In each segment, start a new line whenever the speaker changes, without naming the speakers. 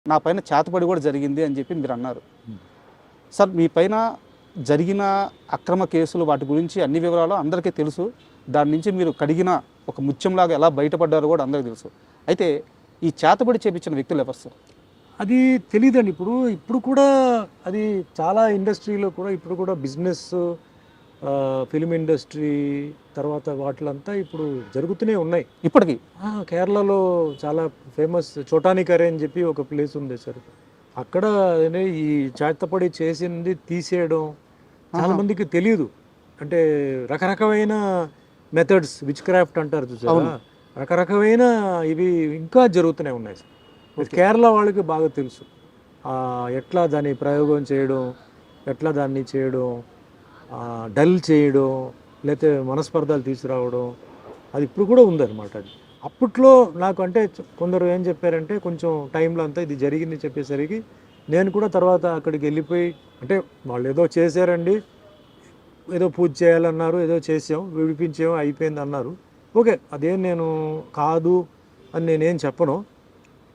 నా పైన చేతబడి కూడా జరిగింది అని చెప్పి మీరు అన్నారు. సార్ మీ పైన జరిగిన అక్రమ కేసులు వాటి గురించి అన్ని వివరాలు అందరికీ తెలుసు. దాని నుంచి మీరు కడిగిన ఒక ముత్యంలాగా ఎలా బయటపడ్డారో కూడా అందరికీ తెలుసు. అయితే ఈ చేతబడి చేపించిన వ్యక్తులు ఎవరు సార్?
అది తెలీదండి. ఇప్పుడు కూడా అది చాలా ఇండస్ట్రీలో కూడా ఇప్పుడు కూడా బిజినెస్, ఫిలిం ఇండస్ట్రీ తర్వాత వాటిలంతా ఇప్పుడు జరుగుతూనే ఉన్నాయి
ఇప్పటికీ.
కేరళలో చాలా ఫేమస్ చోటాని కరే అని చెప్పి ఒక ప్లేస్ ఉంది సార్. అక్కడ ఈ చేతపడి చేసింది తీసేయడం చాలా మందికి తెలియదు. అంటే రకరకమైన మెథడ్స్, విచ్ క్రాఫ్ట్ అంటారు చూసారా, రకరకమైన ఇవి ఇంకా జరుగుతూనే ఉన్నాయి సార్. కేరళ వాళ్ళకి బాగా తెలుసు ఎట్లా దాన్ని ప్రయోగం చేయడం, ఎట్లా దాన్ని చేయడం, డల్ చేయడం, లేకపోతే మనస్పర్ధాలు తీసుకురావడం, అది ఇప్పుడు కూడా ఉందన్నమాట. అది అప్పట్లో నాకు అంటే కొందరు ఏం చెప్పారంటే కొంచెం టైంలో అంతా ఇది జరిగింది చెప్పేసరికి నేను కూడా తర్వాత అక్కడికి వెళ్ళిపోయి, అంటే వాళ్ళు ఏదో చేశారండి, ఏదో పూజ చేయాలన్నారు, ఏదో చేసాం, విడిపించాం, అయిపోయింది అన్నారు. ఓకే, అదేం నేను కాదు అని నేనేం చెప్పను.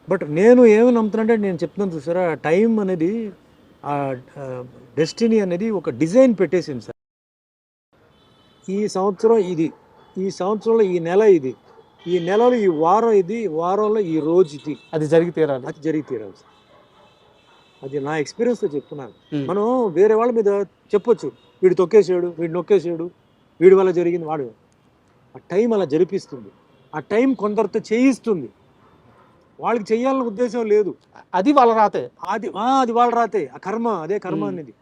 బట్ నేను ఏమి నమ్ముతానంటే నేను చెప్తున్నాను చూసారా, టైం అనేది, ఆ డెస్టినీ అనేది ఒక డిజైన్ పెట్టేసింది సార్. ఈ సంవత్సరం ఇది, ఈ సంవత్సరంలో ఈ నెల ఇది, ఈ నెలలో ఈ వారం ఇది, వారంలో ఈ రోజు ఇది,
అది జరిగి తీరాలి.
అది జరిగి తీరాలి సార్. అది నా ఎక్స్పీరియన్స్తో చెప్తున్నాను. మనం వేరే వాళ్ళ మీద చెప్పొచ్చు, వీడు తొక్కేసాడు, వీడు నొక్కేసాడు, వీడి వల్ల జరిగింది, వాడు. ఆ టైం అలా జరిపిస్తుంది. ఆ టైం కొందరితో చేయిస్తుంది. వాళ్ళకి చెయ్యాలన్న ఉద్దేశం లేదు,
అది వాళ్ళ రాతే.
అది వాళ్ళ రాతే. ఆ కర్మ, అదే కర్మ అనేది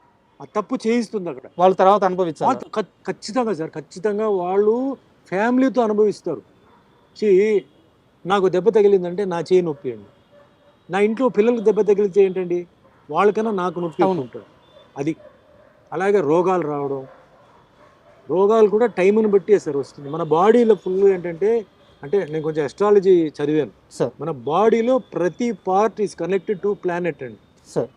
ఆ తప్పు చేయిస్తుంది అక్కడ.
వాళ్ళు తర్వాత అనుభవించాలి.
ఖచ్చితంగా సార్, ఖచ్చితంగా వాళ్ళు ఫ్యామిలీతో అనుభవిస్తారు. నాకు దెబ్బ తగిలిందంటే నా చేయి నొప్పి అండి, నా ఇంట్లో పిల్లలకు దెబ్బ తగిలితే ఏంటండి, వాళ్ళకన్నా నాకు నొప్పి ఉంటుంది. అది అలాగే రోగాలు రావడం, రోగాలు కూడా టైంని బట్టి సార్ వస్తుంది. మన బాడీలో ఫుల్ ఏంటంటే, అంటే నేను కొంచెం అస్ట్రాలజీ చదివాను
సార్.
మన బాడీలో ప్రతి part is connected to planet అండి
సార్.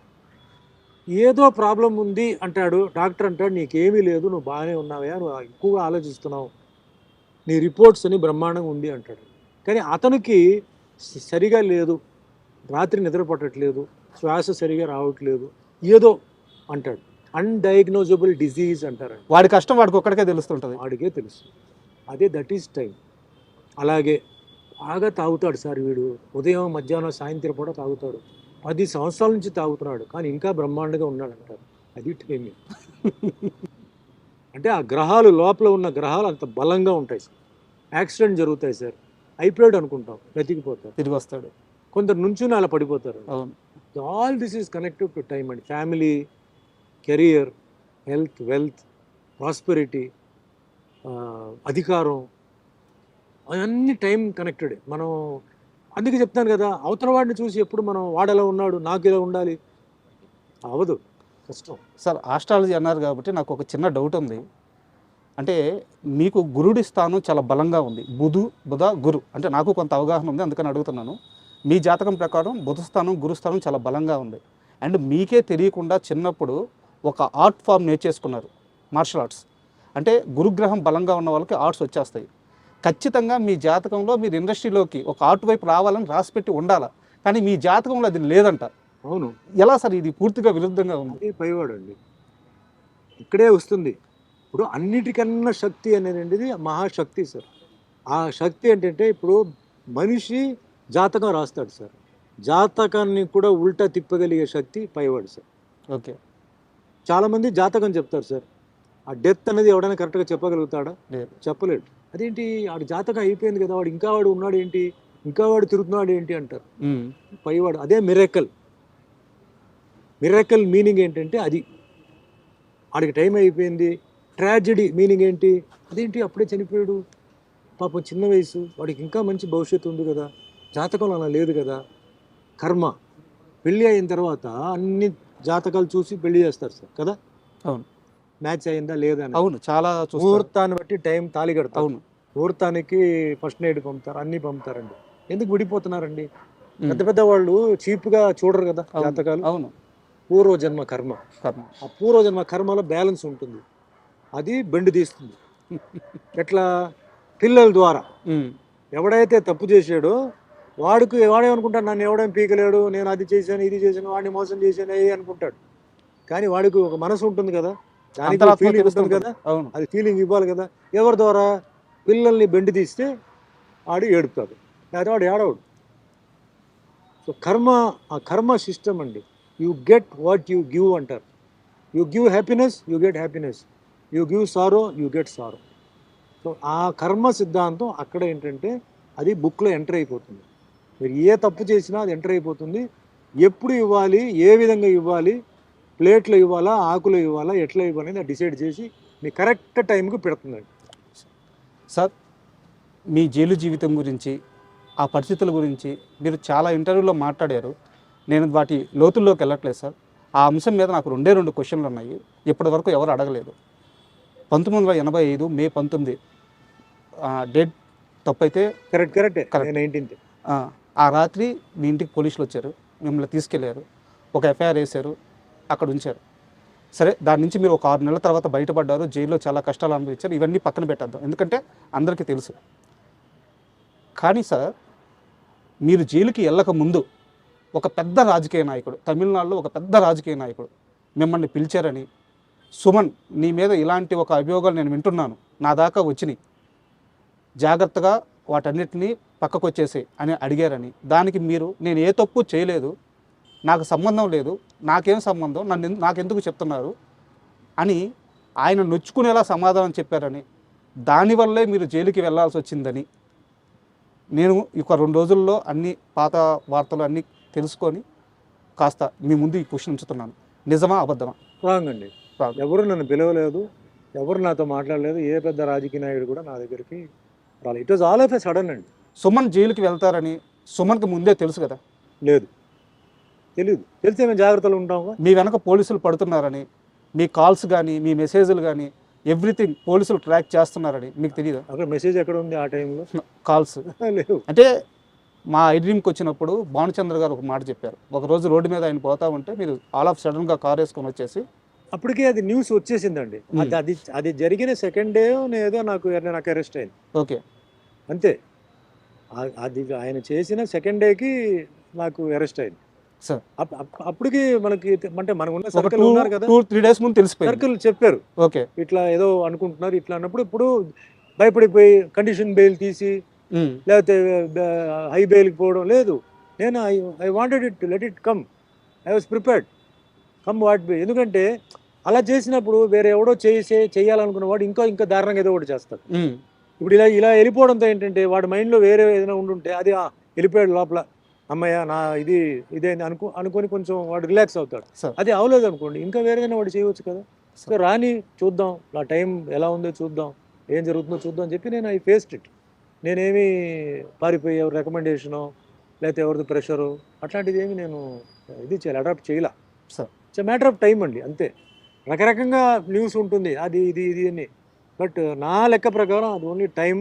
ఏదో ప్రాబ్లం ఉంది అంటాడు డాక్టర్, అంటాడు నీకేమీ లేదు, నువ్వు బాగానే ఉన్నావా, నువ్వు ఎక్కువగా ఆలోచిస్తున్నావు, నీ రిపోర్ట్స్ అని బ్రహ్మాండంగా ఉంది అంటాడు. కానీ అతనికి సరిగా లేదు, రాత్రి నిద్ర పట్టట్లేదు, శ్వాస సరిగా రావట్లేదు, ఏదో అంటాడు. అన్డయాగ్నోజబుల్ డిజీజ్ అంటారండి.
వాడి కష్టం వాడికి ఒక్కడికే తెలుస్తుంటుంది,
వాడికే తెలుసు. అదే దట్ ఈస్ టైం. అలాగే బాగా తాగుతాడు సార్ వీడు, ఉదయం మధ్యాహ్నం సాయంత్రం కూడా తాగుతాడు, 10 సంవత్సరాల నుంచి తాగుతున్నాడు, కానీ ఇంకా బ్రహ్మాండంగా ఉన్నాడు అంటారు. అది టైమింగ్. అంటే ఆ గ్రహాలు, లోపల ఉన్న గ్రహాలు అంత బలంగా ఉంటాయి సార్. యాక్సిడెంట్ జరుగుతాయి సార్, అయిపోయాడు అనుకుంటాం, బ్రతికిపోతారు,
తిరిగి వస్తాడు.
కొందరు నుంచుని అలా పడిపోతారు. All this is connected to time అండి. Family, career, health, wealth, prosperity, అధికారం, అవన్నీ టైం కనెక్టెడ్. మనం అందుకే చెప్తాను కదా, అవతల వాడిని చూసి ఎప్పుడు మనం వాడెలా ఉన్నాడు నాకు ఇలా ఉండాలి, అవదు, కష్టం.
సార్ ఆస్ట్రాలజీ అన్నారు కాబట్టి నాకు ఒక చిన్న డౌట్ ఉంది. అంటే మీకు గురుడి స్థానం చాలా బలంగా ఉంది, బుధ గురు, అంటే నాకు కొంత అవగాహన ఉంది, అందుకని అడుగుతున్నాను. మీ జాతకం ప్రకారం బుధ స్థానం, గురు స్థానం చాలా బలంగా ఉంది. అండ్ మీకే తెలియకుండా చిన్నప్పుడు ఒక ఆర్ట్ ఫామ్ నేర్చేసుకున్నారు, మార్షల్ ఆర్ట్స్. అంటే గురుగ్రహం బలంగా ఉన్న వాళ్ళకి ఆర్ట్స్ వచ్చేస్తాయి. ఖచ్చితంగా మీ జాతకంలో మీరు ఇండస్ట్రీలోకి ఒక ఆర్ట్ వైపు రావాలని రాసిపెట్టి ఉండాలి, కానీ మీ జాతకంలో అది లేదంట.
అవును,
ఎలా సార్? ఇది పూర్తిగా విరుద్ధంగా ఉంది.
అదే పైవాడు అండి, ఇక్కడే వస్తుంది. ఇప్పుడు అన్నిటికన్నా శక్తి అనేది మహాశక్తి సార్. ఆ శక్తి ఏంటంటే, ఇప్పుడు మనిషి జాతకం రాస్తాడు సార్, జాతకాన్ని కూడా ఉల్టా తిప్పగలిగే శక్తి పైవాడు సార్.
ఓకే.
చాలామంది జాతకం చెప్తారు సార్, ఆ డెత్ అనేది ఎవడైనా కరెక్ట్గా చెప్పగలుగుతాడా? చెప్పలేడు. అదేంటి, వాడి జాతకం అయిపోయింది కదా, వాడు ఇంకా వాడు ఉన్నాడు ఏంటి, ఇంకా వాడు తిరుగుతున్నాడు ఏంటి అంటారు. పైవాడు అదే మిరాకిల్. మిరాకిల్ మీనింగ్ ఏంటంటే అది, వాడికి టైం అయిపోయింది. ట్రాజెడీ మీనింగ్ ఏంటి, అదేంటి అప్పుడే చనిపోయాడు, పాపం చిన్న వయసు, వాడికి ఇంకా మంచి భవిష్యత్తు ఉంది కదా, జాతకంలో అలా లేదు కదా. కర్మ. పెళ్ళి అయిన తర్వాత అన్ని జాతకాలు చూసి పెళ్లి చేస్తారు సార్ కదా.
అవును.
మ్యాచ్ అయిందా లేదా అని.
అవును, చాలా
ముహూర్తాన్ని బట్టి టైం తాళి కడతారు.
అవును,
ముహూర్తానికి ఫస్ట్ నైట్ పంపుతారు, అన్ని పంపుతారండి. ఎందుకు విడిపోతున్నారండి? పెద్ద పెద్ద వాళ్ళు చీప్గా చూడరు కదా జాతకాలు.
అవును.
పూర్వజన్మ కర్మ, ఆ పూర్వజన్మ కర్మలో బ్యాలెన్స్ ఉంటుంది, అది బెండు తీస్తుంది. ఎట్లా? పిల్లల ద్వారా. ఎవడైతే తప్పు చేశాడో వాడేమనుకుంటాడు, నన్ను ఎవడేం పీకలేడు, నేను అది చేశాను ఇది చేశాను వాడిని మోసం చేశాను ఏ అనుకుంటాడు. కానీ వాడికి ఒక మనసు ఉంటుంది కదా, దానికి
అంతరాత్మ
ఫీలింగ్ ఉంటుంది
తెలుస్తుంటుంది.
కదా,
అవును.
అది ఫీలింగ్ ఇవ్వాలి కదా. ఎవరి ద్వారా? పిల్లల్ని బెండి తీస్తే వాడు ఏడుపుతాడు, లేకపోతే వాడు ఏడవడు. సో ఆ కర్మ సిస్టమ్ అండి. You get what you give అంటారు. You give happiness, you get happiness. You give sorrow, you get sorrow. So ఆ కర్మ సిద్ధాంతం అక్కడ ఏంటంటే అది బుక్లో ఎంటర్ అయిపోతుంది. మీరు ఏ తప్పు చేసినా అది ఎంటర్ అయిపోతుంది. ఎప్పుడు ఇవ్వాలి, ఏ విధంగా ఇవ్వాలి, ప్లేట్లో ఇవ్వాలా, ఆకులో ఇవ్వాలా, ఎట్లా ఇవ్వాలి అనేది డిసైడ్ చేసి మీ కరెక్ట్ టైంకి పెడుతుందండి.
సార్, మీ జైలు జీవితం గురించి, ఆ పరిస్థితుల గురించి మీరు చాలా ఇంటర్వ్యూలో మాట్లాడారు. నేను వాటి లోతుల్లోకి వెళ్ళట్లేదు సార్. ఆ అంశం మీద నాకు రెండు క్వశ్చన్లు ఉన్నాయి. ఇప్పటి వరకు ఎవరు అడగలేదు. 1985 మే 19 డేట్ తప్పైతే
కరెక్టే.
Correct.
19th.
ఆ రాత్రి మీ ఇంటికి పోలీసులు వచ్చారు, మిమ్మల్ని తీసుకెళ్లారు, ఒక ఎఫ్ఐఆర్ వేశారు, అక్కడ ఉంచారు. సరే, దాని నుంచి మీరు ఒక 6 నెలల తర్వాత బయటపడ్డారు, జైల్లో చాలా కష్టాలు అనుభవించారు. ఇవన్నీ పక్కన పెట్టేద్దాం, ఎందుకంటే అందరికీ తెలుసు. కానీ సార్, మీరు జైలుకి వెళ్ళక ముందు ఒక పెద్ద రాజకీయ నాయకుడు, తమిళనాడులో ఒక పెద్ద రాజకీయ నాయకుడు మిమ్మల్ని పిలిచారని, సుమన్ నీ మీద ఇలాంటి ఒక అభియోగాలు నేను వింటున్నాను, నా దాకా వచ్చినాయి, జాగ్రత్తగా వాటన్నిటినీ పక్కకు వచ్చేసి అని అడిగారని, దానికి మీరు నేను ఏ తప్పు చేయలేదు, నాకు సంబంధం లేదు, నాకేం సంబంధం, నాకెందుకు చెప్తున్నారు అని ఆయన నొచ్చుకునేలా సమాధానం చెప్పారని, దానివల్లే మీరు జైలుకి వెళ్ళాల్సి వచ్చిందని నేను ఒక 2 రోజుల్లో అన్ని పాత వార్తలు అన్నీ తెలుసుకొని కాస్త మీ ముందు ఈ క్వశ్చన్ ఉంచుతున్నాను. నిజమా అబద్ధమా?
రాంగ్ అండి.
Wrong.
ఎవరు నన్ను పిలవలేదు, ఎవరు నాతో మాట్లాడలేదు, ఏ పెద్ద రాజకీయ నాయకుడు కూడా నా దగ్గరికి రాలేదు. It was all of a sudden అండి.
సుమన్ జైలుకి వెళ్తారని సుమన్కి ముందే తెలుసు కదా?
లేదు, తెలియదు. తెలిస్తే మేము జాగ్రత్తలు ఉంటాం.
మీ వెనక పోలీసులు పడుతున్నారని, మీ కాల్స్ కానీ మీ మెసేజ్లు కానీ ఎవ్రీథింగ్ పోలీసులు ట్రాక్ చేస్తున్నారని మీకు తెలియదా?
అక్కడ మెసేజ్ ఎక్కడ ఉంది ఆ టైంలో?
కాల్స్
లేవు.
అంటే మా ఐడ్రీమ్కి వచ్చినప్పుడు భానుచంద్ర గారు ఒక మాట చెప్పారు. ఒకరోజు రోడ్డు మీద ఆయన పోతా ఉంటే మీరు ఆల్ ఆఫ్ సడన్గా కార్ వేసుకొని వచ్చేసి,
అప్పటికే అది న్యూస్ వచ్చేసిందండి. అది జరిగిన సెకండ్ డే ఏదో నాకు అరెస్ట్ అయింది.
ఓకే,
అంతే. అది ఆయన చేసిన సెకండ్ డేకి నాకు అరెస్ట్ అయింది
సార్.
అప్పటికి మనకి అంటే మనకు ఉన్న
ఒక
సర్కిల్ ఉన్నారు కదా,
2-3 డేస్ ముందు తెలిసిపోయింది.
సర్కిల్ చెప్పారు
ఓకే,
ఇట్లా ఏదో అనుకుంటున్నారు ఇట్లా అన్నప్పుడు ఇప్పుడు భయపడిపోయి కండిషన్ బెయిల్ తీసి లేకపోతే హై బెయిల్కి పోవడం లేదు. నేను I wanted it let it come. I was prepared come what may. ఎందుకంటే అలా చేసినప్పుడు వేరే ఎవడో చేయాలనుకున్న వాడు ఇంకా దారుణంగా ఏదో ఒకటి చేస్తాడు. ఇప్పుడు ఇలా వెళ్ళిపోవడంతో ఏంటంటే వాడి మైండ్లో వేరే ఏదైనా ఉండుంటే అది వెళ్ళిపోయాడు లోపల, అమ్మయ్య నా ఇదే అనుకొని కొంచెం వాడు రిలాక్స్ అవుతాడు. అది అవలేదు అనుకోండి, ఇంకా వేరేదైనా వాడు చేయవచ్చు కదా. సో రాని చూద్దాం, నా టైం ఎలా ఉందో చూద్దాం, ఏం జరుగుతుందో చూద్దాం అని చెప్పి నేను ఐ ఫేస్డ్ ఇట్. నేనేమి పారిపోయి ఎవరి రికమెండేషను లేకపోతే ఎవరిది ప్రెషరు అట్లాంటిది ఏమి నేను ఇది చేయాలి, అడాప్ట్ చేయలే. ఇట్స్ మ్యాటర్ ఆఫ్ టైం అండి, అంతే. రకరకంగా న్యూస్ ఉంటుంది అది ఇది అని, బట్ నా లెక్క ప్రకారం అది ఓన్లీ టైం.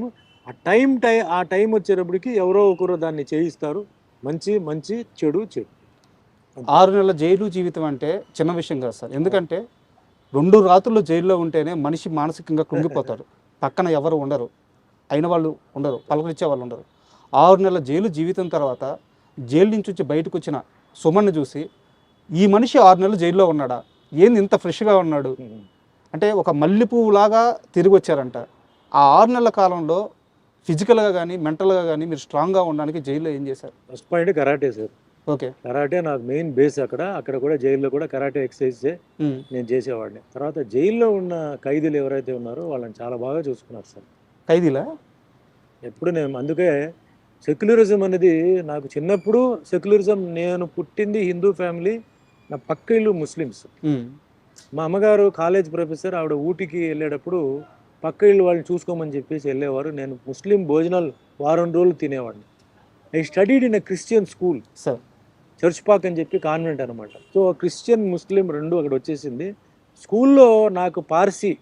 ఆ టైం వచ్చేటప్పటికి ఎవరో ఒకరు దాన్ని చేయిస్తారు. మంచి చెడు.
6 నెలల జైలు జీవితం అంటే చిన్న విషయం కాదు సార్. ఎందుకంటే 2 రాత్రులు జైల్లో ఉంటేనే మనిషి మానసికంగా కృంగిపోతాడు. పక్కన ఎవరు ఉండరు, అయిన వాళ్ళు ఉండరు, పలకరించే వాళ్ళు ఉండరు. 6 నెలల జైలు జీవితం తర్వాత జైలు నుంచి వచ్చి బయటకు వచ్చిన సుమన్ను చూసి ఈ మనిషి 6 నెలలు జైల్లో ఉన్నాడా, ఏంది ఇంత ఫ్రెష్గా ఉన్నాడు అంటే ఒక మల్లెపువ్వులాగా తిరిగి వచ్చారంట. ఆ 6 నెలల కాలంలో ఫిజికల్గా కానీ మెంటల్గా కానీ మీరు స్ట్రాంగ్గా ఉండడానికి జైల్లో ఏం చేశారు?
First point karate sir.
Okay,
karate నాకు మెయిన్ బేస్. అక్కడ కూడా జైల్లో కూడా కరాటే ఎక్సర్సైజ్ నేను చేసేవాడిని. తర్వాత జైల్లో ఉన్న ఖైదీలు ఎవరైతే ఉన్నారో వాళ్ళని చాలా బాగా చూసుకున్నారు సార్.
ఖైదీలా?
ఎప్పుడు నేను అందుకే సెక్యులరిజం అనేది నాకు చిన్నప్పుడు సెక్యులరిజం. నేను పుట్టింది హిందూ ఫ్యామిలీ, నా పక్క ఇల్లు ముస్లిమ్స్. మా అమ్మగారు కాలేజ్ ప్రొఫెసర్, ఆవిడ ఊటీకి వెళ్ళేటప్పుడు పక్క ఇల్లు వాళ్ళని చూసుకోమని చెప్పేసి వెళ్ళేవారు. నేను ముస్లిం భోజనాలు వారం రోజులు తినేవాడిని. I studied in a Christian school
sir,
church Pak అని చెప్పి కాన్వెంట్ అనమాట. సో క్రిస్టియన్ ముస్లిం రెండు అక్కడ వచ్చేసింది. స్కూల్లో నాకు Parsi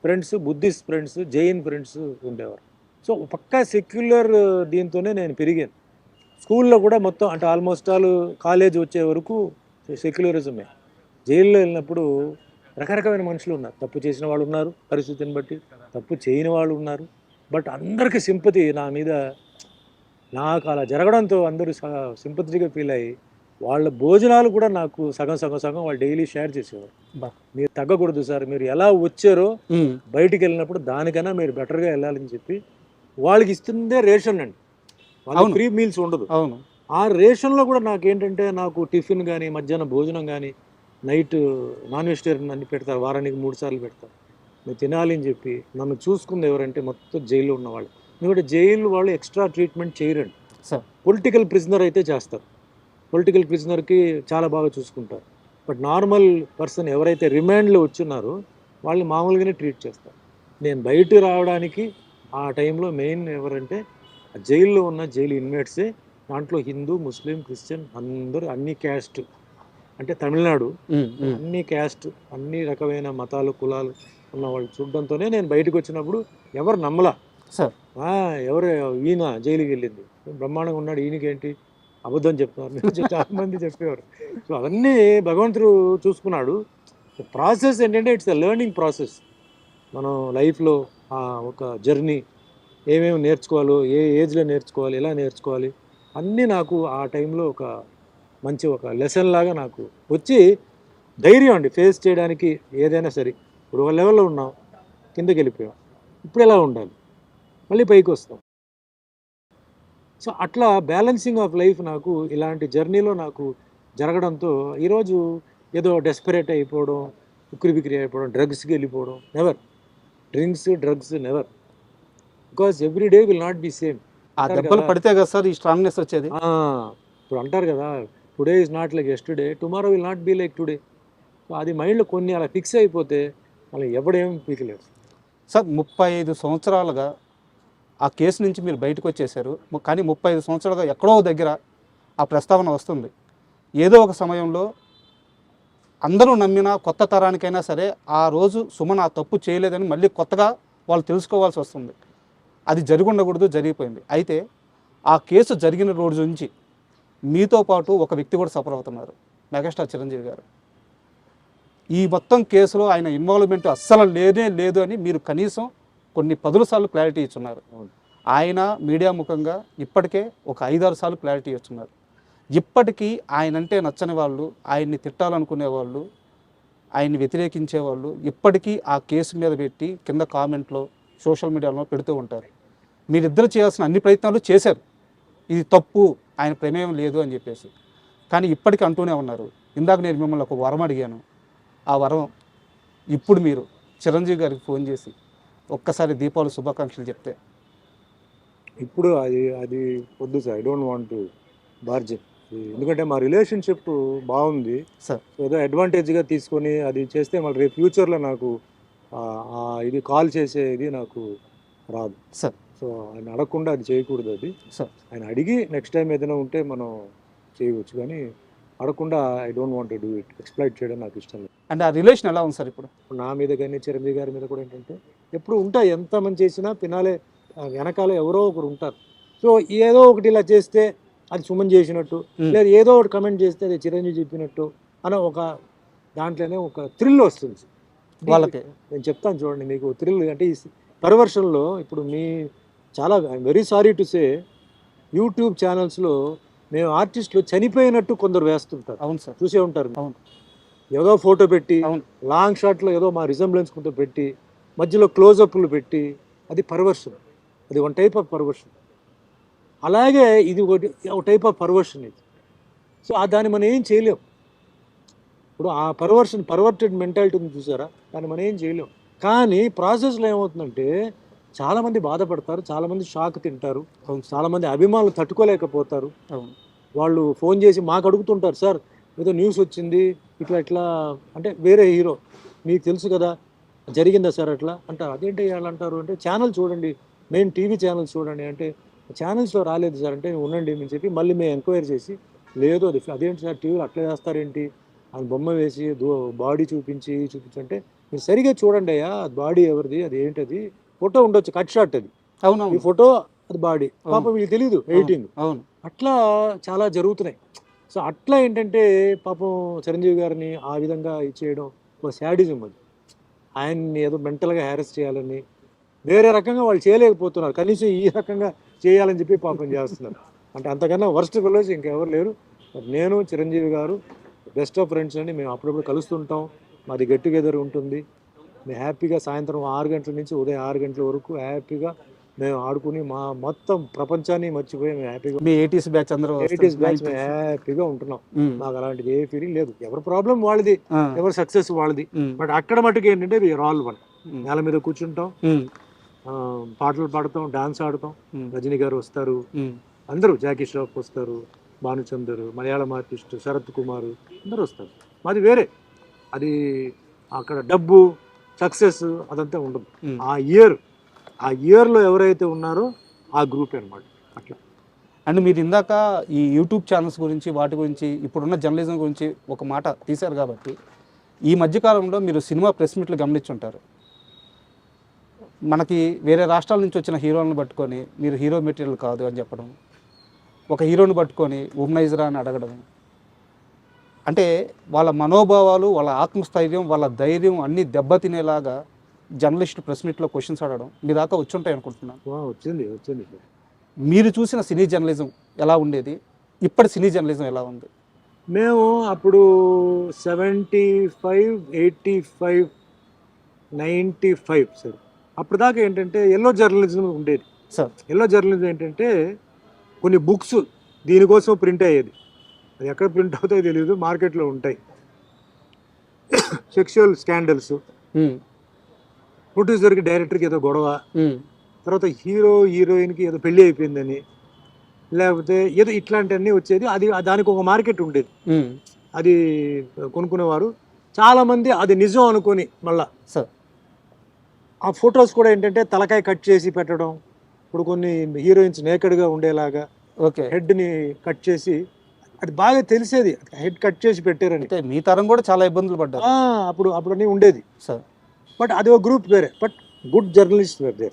friends, Buddhist friends, Jain friends ఉండేవారు. సో పక్కా సెక్యులర్ దీంతోనే నేను పెరిగాను. స్కూల్లో కూడా మొత్తం అంటే ఆల్మోస్ట్ ఆల్ కాలేజ్ వచ్చే వరకు సెక్యులరిజమే. జైల్లో వెళ్ళినప్పుడు రకరకమైన మనుషులు ఉన్నారు. తప్పు చేసిన వాళ్ళు ఉన్నారు పరిస్థితిని బట్టి, తప్పు చేయని వాళ్ళు ఉన్నారు. బట్ అందరికీ సింపతి నా మీద నాకు అలా జరగడంతో అందరూ సింపతిగా ఫీల్ అయ్యి వాళ్ళ భోజనాలు కూడా నాకు సగం సగం సగం వాళ్ళు డైలీ షేర్ చేసేవారు.
బా.
మీరు తగ్గకూడదు సార్, మీరు ఎలా వచ్చారో
ఉమ్,
బయటికి వెళ్ళినప్పుడు దానికన్నా మీరు బెటర్గా వెళ్ళాలని చెప్పి వాళ్ళకి ఇస్తుందే రేషన్ అండి. వాళ్ళకి
అవును.
ఫ్రీ మీల్స్ ఉండదు.
అవును.
ఆ రేషన్లో కూడా నాకేంటంటే నాకు టిఫిన్ కానీ మధ్యాహ్నం భోజనం కానీ నైట్ నాన్ వెజిటేరియన్ అన్ని పెడతారు, వారానికి 3 సార్లు పెడతారు. నేను తినాలి అని చెప్పి నన్ను చూసుకుంది ఎవరంటే మొత్తం జైల్లో ఉన్నవాళ్ళు. ఎందుకంటే జైలు వాళ్ళు ఎక్స్ట్రా ట్రీట్మెంట్ చేయరండి.
సార్.
పొలిటికల్ ప్రిజనర్ అయితే చేస్తారు, పొలిటికల్ ప్రిజనర్కి చాలా బాగా చూసుకుంటారు. బట్ నార్మల్ పర్సన్ ఎవరైతే రిమాండ్లో వచ్చున్నారో వాళ్ళని మామూలుగానే ట్రీట్ చేస్తారు. నేను బయట రావడానికి ఆ టైంలో మెయిన్ ఎవరంటే ఆ జైల్లో ఉన్న జైలు ఇన్మేట్సే. దాంట్లో హిందూ, ముస్లిం, క్రిస్టియన్ అందరూ అన్ని క్యాస్ట్, అంటే తమిళనాడు
ఉమ్, ఉమ్.
అన్ని క్యాస్ట్ అన్ని రకమైన మతాలు కులాలు ఉన్న వాళ్ళు చూడడంతోనే నేను బయటకు వచ్చినప్పుడు ఎవరు నమ్మలా.
సార్.
ఎవరు ఈయన జైలుకి వెళ్ళింది బ్రహ్మాండంగా ఉన్నాడు, ఈయనకేంటి అబద్ధం చెప్తున్నారు చాలా మంది చెప్పేవారు. సో అవన్నీ భగవంతుడు చూసుకున్నాడు. ప్రాసెస్ ఏంటంటే ఇట్స్ ఎ లెర్నింగ్ ప్రాసెస్. మనం లైఫ్లో ఒక జర్నీ ఏమేమి నేర్చుకోవాలో, ఏ ఏజ్లో నేర్చుకోవాలి, ఎలా నేర్చుకోవాలి అన్నీ నాకు ఆ టైంలో ఒక మంచి ఒక లెసన్ లాగా నాకు వచ్చి ధైర్యం అండి ఫేస్ చేయడానికి ఏదైనా సరే. ఇప్పుడు ఒక లెవెల్లో ఉన్నాం, కిందకి వెళ్ళిపోయాం, ఇప్పుడు ఎలా ఉండాలి, మళ్ళీ పైకి వస్తాం. సో అట్లా బ్యాలెన్సింగ్ ఆఫ్ లైఫ్ నాకు ఇలాంటి జర్నీలో నాకు జరగడంతో ఈరోజు ఏదో డెస్పరేట్ అయిపోవడం, ఉక్కిరి బిక్కిరి అయిపోవడం, డ్రగ్స్కి వెళ్ళిపోవడం, never. Drugs never, because every day will not be same.
ఆ దెబ్బలు పడితే కదా సార్ ఈ స్ట్రాంగ్నెస్ వచ్చేది.
ఇప్పుడు అంటారు కదా, today is not like yesterday, tomorrow will not be like today. So అది మైండ్లో కొన్ని అలా ఫిక్స్ అయిపోతే మళ్ళీ ఎవడేం పీకలేడు.
సార్ 35 సంవత్సరాలుగా ఆ కేసు నుంచి మీరు బయటకు వచ్చేసారు, కానీ 35 సంవత్సరాలుగా ఎక్కడో దగ్గర ఆ ప్రస్తావన వస్తుంది. ఏదో ఒక సమయంలో అందరూ నమ్మిన కొత్త తరానికైనా సరే ఆ రోజు సుమన్ ఆ తప్పు చేయలేదని మళ్ళీ కొత్తగా వాళ్ళు తెలుసుకోవాల్సి వస్తుంది. అది జరిగి ఉండకూడదు, జరిగిపోయింది. అయితే ఆ కేసు జరిగిన రోజు నుంచి మీతో పాటు ఒక వ్యక్తి కూడా సఫర్ అవుతున్నారు, మెగాస్టార్ చిరంజీవి గారు. ఈ మొత్తం కేసులో ఆయన ఇన్వాల్వ్మెంట్ అస్సలు లేనే లేదు అని మీరు కనీసం కొన్ని 10 సార్లు క్లారిటీ ఇచ్చున్నారు. ఆయన మీడియా ముఖంగా ఇప్పటికే ఒక 5-6 సార్లు క్లారిటీ ఇచ్చున్నారు. ఇప్పటికీ ఆయన అంటే నచ్చని వాళ్ళు, ఆయన్ని తిట్టాలనుకునే వాళ్ళు, ఆయన్ని వ్యతిరేకించే వాళ్ళు ఇప్పటికీ ఆ కేసు మీద పెట్టి కింద కామెంట్లో సోషల్ మీడియాలో పెడుతూ ఉంటారు. మీరిద్దరు చేయాల్సిన అన్ని ప్రయత్నాలు చేశారు, ఇది తప్పు, ఆయన ప్రమేయం లేదు అని చెప్పేసి, కానీ ఇప్పటికీ అంటూనే ఉన్నారు. ఇందాక నేను మిమ్మల్ని ఒక వరం అడిగాను, ఆ వరం ఇప్పుడు మీరు చిరంజీవి గారికి ఫోన్ చేసి ఒక్కసారి దీపావళి శుభాకాంక్షలు చెప్తే.
ఇప్పుడు అది అది వద్దు sir, I don't want to barge. ఎందుకంటే మా రిలేషన్షిప్ బాగుంది
సార్.
ఏదో అడ్వాంటేజ్గా తీసుకొని అది చేస్తే మళ్ళీ రేపు ఫ్యూచర్లో నాకు ఇది కాల్ చేసేది నాకు రాదు
సార్.
సో ఆయన అడగకుండా అది చేయకూడదు. అది
సార్.
ఆయన అడిగి నెక్స్ట్ టైం ఏదైనా ఉంటే మనం చేయవచ్చు, కానీ అడగకుండా I don't want to do it. Exploit చేయడం నాకు ఇష్టం లేదు.
అంటే ఆ రిలేషన్ ఎలా ఉంది సార్ ఇప్పుడు?
నా మీద కానీ చిరంజీవి గారి మీద కూడా ఏంటంటే ఎప్పుడు ఉంటాయి, ఎంత మంది చేసినా పినాలే వెనకాల ఎవరో ఒకరు ఉంటారు. సో ఏదో ఒకటి ఇలా చేస్తే అది సుమన్ చేసినట్టు, లేదా ఏదో ఒకటి కమెంట్ చేస్తే అది చిరంజీవి చెప్పినట్టు అన్న ఒక దాంట్లోనే ఒక థ్రిల్ వస్తుంది
వాళ్ళకి.
నేను చెప్తాను చూడండి మీకు థ్రిల్ అంటే ఈ పర్వర్షన్లో ఇప్పుడు మీ చాలా I'm very sorry to say YouTube ఛానల్స్లో మేము ఆర్టిస్టులు చనిపోయినట్టు కొందరు వేస్తుంటారు.
అవును సార్,
చూసే ఉంటారు.
అవును.
ఏదో ఫోటో పెట్టి
అవును.
లాంగ్ షాట్లో ఏదో మా రిజంబ్లెన్స్ కొంత పెట్టి మధ్యలో క్లోజప్లు పెట్టి, అది పర్వర్షన్, అది వన్ టైప్ ఆఫ్ పర్వర్షన్. అలాగే ఇది ఒక టైప్ ఆఫ్ పర్వర్షన్ ఇది. సో దాన్ని మనం ఏం చేయలేం. ఇప్పుడు ఆ పర్వర్టెడ్ మెంటాలిటీ ఉంది చూసారా, దాన్ని మనం ఏం చేయలేం. కానీ ప్రాసెస్లో ఏమవుతుందంటే చాలామంది బాధపడతారు, చాలామంది షాక్ తింటారు, చాలామంది అభిమానులు తట్టుకోలేకపోతారు. వాళ్ళు ఫోన్ చేసి మాకు అడుగుతుంటారు, సార్ ఏదో న్యూస్ వచ్చింది ఇట్లా అంటే వేరే హీరో మీకు తెలుసు కదా జరిగిందా సార్ అట్లా అంటారు. అదేంటి వాళ్ళు అంటారు అంటే ఛానల్ చూడండి, మెయిన్ టీవీ ఛానల్స్ చూడండి అంటే ఛానల్స్లో రాలేదు సార్ అంటే ఉండండి అని చెప్పి మళ్ళీ మేము ఎంక్వైరీ చేసి లేదు అదేంటి సార్ టీవీలో అట్లా చేస్తారేంటి అని బొమ్మ వేసి బాడీ చూపించంటే మీరు సరిగా చూడండి అయ్యా బాడీ ఎవరిది, అది ఏంటది, ఫోటో ఉండొచ్చు కట్ షాట్, అది
అవును,
ఈ ఫోటో అది బాడీ, పాపం వీళ్ళు తెలీదు ఎడిటింగ్.
అవును.
అట్లా చాలా జరుగుతున్నాయి. సో అట్లా ఏంటంటే పాపం చిరంజీవి గారిని ఆ విధంగా ఇచ్చేయడం ఒక శాడిజం. అది ఆయన్ని ఏదో మెంటల్గా హ్యారెస్ చేయాలని వేరే రకంగా వాళ్ళు చేయలేకపోతున్నారు. కనీసం ఈ రకంగా చేయాలని చెప్పి పాపం చేస్తున్నారు. అంటే అంతకన్నా వర్స్ట్ ఫెలోస్ ఇంకెవరు లేరు. నేను చిరంజీవి గారు బెస్ట్ ఆఫ్ ఫ్రెండ్స్ అండి. మేము అప్పుడప్పుడు కలుస్తుంటాం. మాది గెట్ టుగెదర్ ఉంటుంది. మేము హ్యాపీగా సాయంత్రం 6 గంటల నుంచి ఉదయం 6 గంటల వరకు హ్యాపీగా మేము ఆడుకుని మా మొత్తం ప్రపంచాన్ని మర్చిపోయి మేము హ్యాపీగా
మీ 80s బ్యాచ్ అందరూ
80s బ్యాచ్ మేము హ్యాపీగా ఉంటున్నాం. మాకు అలాంటిది ఏ ఫీలింగ్ లేదు. ఎవరి ప్రాబ్లం వాళ్ళది, ఎవరి సక్సెస్ వాళ్ళది. బట్ అక్కడ మటుకు ఏంటంటే వీఆర్ ఆల్ వన్. నేల మీద కూర్చుంటాం, పాటలు పాడతాం, డాన్స్ ఆడతాం. రజనీ గారు వస్తారు, అందరూ జాకీ ష్రాఫ్ వస్తారు, భానుచందర్, మలయాళం ఆర్టిస్ట్ శరత్ కుమార్, అందరూ వస్తారు. మాది వేరే. అది అక్కడ డబ్బు సక్సెస్ అదంతా ఉండదు. ఆ ఇయర్లో ఎవరైతే ఉన్నారో ఆ గ్రూప్ అనమాట. అట్లా.
అండ్ మీరు ఇందాక ఈ యూట్యూబ్ ఛానల్స్ గురించి వాటి గురించి ఇప్పుడున్న జర్నలిజం గురించి ఒక మాట తీశారు కాబట్టి ఈ మధ్యకాలంలో మీరు సినిమా ప్రెస్ మీట్లు గమనించుంటారు. మనకి వేరే రాష్ట్రాల నుంచి వచ్చిన హీరోలను పట్టుకొని మీరు హీరో మెటీరియల్ కాదు అని చెప్పడం, ఒక హీరోని పట్టుకొని ఉమ్నైజరా అని అడగడం, అంటే వాళ్ళ మనోభావాలు, వాళ్ళ ఆత్మస్థైర్యం, వాళ్ళ ధైర్యం అన్నీ దెబ్బతినేలాగా జర్నలిస్ట్ ప్రెస్ మీట్లో క్వశ్చన్స్ అడగడం మీ దాకా వచ్చి ఉంటాయి అనుకుంటున్నాను.
వచ్చింది.
మీరు చూసిన సినీ జర్నలిజం ఎలా ఉండేది, ఇప్పటి సినీ జర్నలిజం ఎలా ఉంది?
మేము అప్పుడు 75, 85, 95 సార్. అప్పుడు దాకా ఏంటంటే ఎల్లో జర్నలిజం ఉండేది
సార్.
ఎల్లో జర్నలిజం ఏంటంటే కొన్ని బుక్స్ దీనికోసం ప్రింట్ అయ్యేది. అది ఎక్కడ ప్రింట్ అవుతాయో తెలియదు, మార్కెట్లో ఉంటాయి. సెక్షువల్ స్కాండల్స్, ప్రొడ్యూసర్కి డైరెక్టర్కి ఏదో గొడవ, తర్వాత హీరో హీరోయిన్కి ఏదో పెళ్ళి అయిపోయిందని, లేకపోతే ఏదో ఇట్లాంటివన్నీ వచ్చేది. అది దానికి ఒక మార్కెట్ ఉండేది. అది కొనుక్కునేవారు చాలామంది. అది నిజం అనుకొని మళ్ళా
సార్
ఆ ఫొటోస్ కూడా ఏంటంటే తలకాయ కట్ చేసి పెట్టడం. ఇప్పుడు కొన్ని హీరోయిన్స్ నేకెడ్గా ఉండేలాగా
ఓకే,
హెడ్ని కట్ చేసి, అది బాగా తెలిసేది హెడ్ కట్ చేసి పెట్టారని.
అంటే మీ తరం కూడా చాలా ఇబ్బందులు పడ్డారు
అప్పుడు అన్నీ ఉండేది
సార్.
బట్ అది ఒక గ్రూప్ వేరే. బట్ గుడ్ జర్నలిస్ట్ వేరే.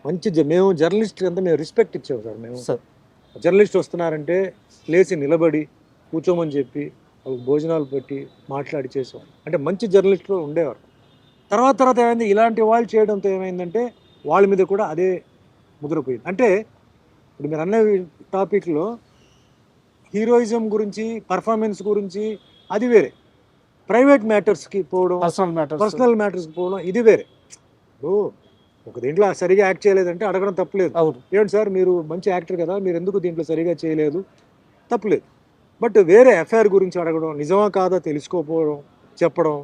మంచి మేము జర్నలిస్ట్ అంతా మేము రెస్పెక్ట్ ఇచ్చాము సార్. మేము జర్నలిస్ట్ వస్తున్నారంటే లేచి నిలబడి కూర్చోమని చెప్పి భోజనాలు పెట్టి మాట్లాడి చేసాం. అంటే మంచి జర్నలిస్టులు ఉండేవారు. తర్వాత ఏమైంది, ఇలాంటి వాళ్ళు చేయడంతో ఏమైందంటే వాళ్ళ మీద కూడా అదే ముద్రపోయింది. అంటే ఇప్పుడు మీరు అన్న టాపిక్లో హీరోయిజం గురించి, పర్ఫార్మెన్స్ గురించి అది వేరే. ప్రైవేట్ మ్యాటర్స్కి పోవడం, పర్సనల్ మ్యాటర్స్కి పోవడం ఇది వేరే. ఒక దీంట్లో సరిగా యాక్ట్ చేయలేదంటే అడగడం తప్పులేదు. ఏంటి సార్ మీరు మంచి యాక్టర్ కదా, మీరు ఎందుకు దీంట్లో సరిగా చేయలేదు, తప్పులేదు. బట్ వేరే ఎఫ్ఐఆర్ గురించి అడగడం, నిజమా కాదా తెలుసుకోకపోవడం, చెప్పడం,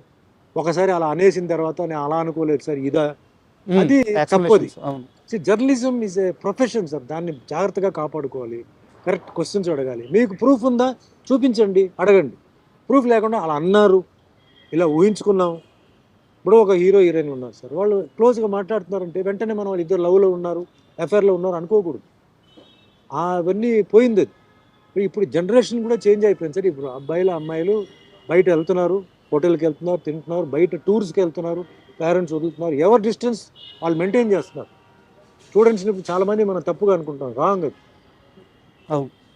ఒకసారి అలా అనేసిన తర్వాత నేను అలా అనుకోలేదు సార్ ఇదా, అది తప్పది. Journalism is a profession sir. దాన్ని జాగ్రత్తగా కాపాడుకోవాలి. కరెక్ట్ క్వశ్చన్స్ అడగాలి. మీకు ప్రూఫ్ ఉందా చూపించండి, అడగండి. ప్రూఫ్ లేకుండా అలా అన్నారు, ఇలా ఊహించుకున్నాం. ఇప్పుడు ఒక హీరో హీరోయిన్ ఉన్నారు సార్, వాళ్ళు క్లోజ్గా మాట్లాడుతున్నారంటే వెంటనే మనం వాళ్ళు ఇద్దరు లవ్లో ఉన్నారు, ఎఫ్ఐఆర్లో ఉన్నారు అనుకోకూడదు. అవన్నీ పోయింది. ఇప్పుడు జనరేషన్ కూడా చేంజ్ అయిపోయింది సార్. ఇప్పుడు అబ్బాయిలు అమ్మాయిలు బయట వెళ్తున్నారు, హోటల్కి వెళ్తున్నారు, తింటున్నారు, బయట టూర్స్కి వెళ్తున్నారు, పేరెంట్స్ వదులుతున్నారు, ఎవరి డిస్టెన్స్ వాళ్ళు మెయింటైన్ చేస్తున్నారు. స్టూడెంట్స్ని ఇప్పుడు చాలామంది మనం తప్పుగా అనుకుంటాం, రాంగ్ అది.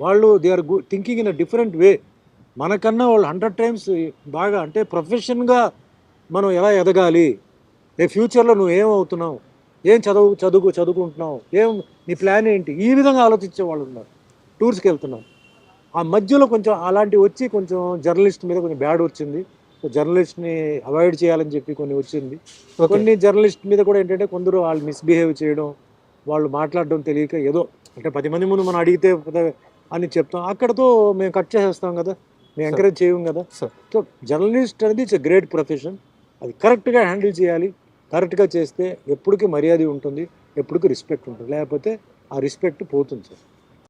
వాళ్ళు they are thinking in a different way. మనకన్నా వాళ్ళు 100 times బాగా, అంటే ప్రొఫెషన్గా మనం ఎలా ఎదగాలి, ఫ్యూచర్లో నువ్వు ఏమవుతున్నావు, ఏం చదువుకుంటున్నావు, నీ ప్లాన్ ఏంటి, ఈ విధంగా ఆలోచించే వాళ్ళు ఉన్నారు. టూర్స్కి వెళ్తున్నాం. ఆ మధ్యలో కొంచెం అలాంటివి వచ్చి కొంచెం జర్నలిస్ట్ మీద కొంచెం బ్యాడ్ వచ్చింది. జర్నలిస్ట్ని అవాయిడ్ చేయాలని చెప్పి కొన్ని వచ్చింది. కొన్ని జర్నలిస్ట్ మీద కూడా ఏంటంటే కొందరు వాళ్ళు మిస్బిహేవ్ చేయడం, వాళ్ళు మాట్లాడడం తెలియక ఏదో అంటే 10 మంది ముందు మనం అడిగితే అని చెప్తాం, అక్కడతో మేము కట్ చేసేస్తాం కదా, మేము ఎంకరేజ్ చేయం కదా. సో జర్నలిస్ట్ అనేది ఇట్స్ ఎ గ్రేట్ ప్రొఫెషన్. అది కరెక్ట్గా హ్యాండిల్ చేయాలి. కరెక్ట్గా చేస్తే ఎప్పటికీ మర్యాద ఉంటుంది, ఎప్పటికీ రెస్పెక్ట్ ఉంటుంది. లేకపోతే ఆ రెస్పెక్ట్ పోతుంది సార్.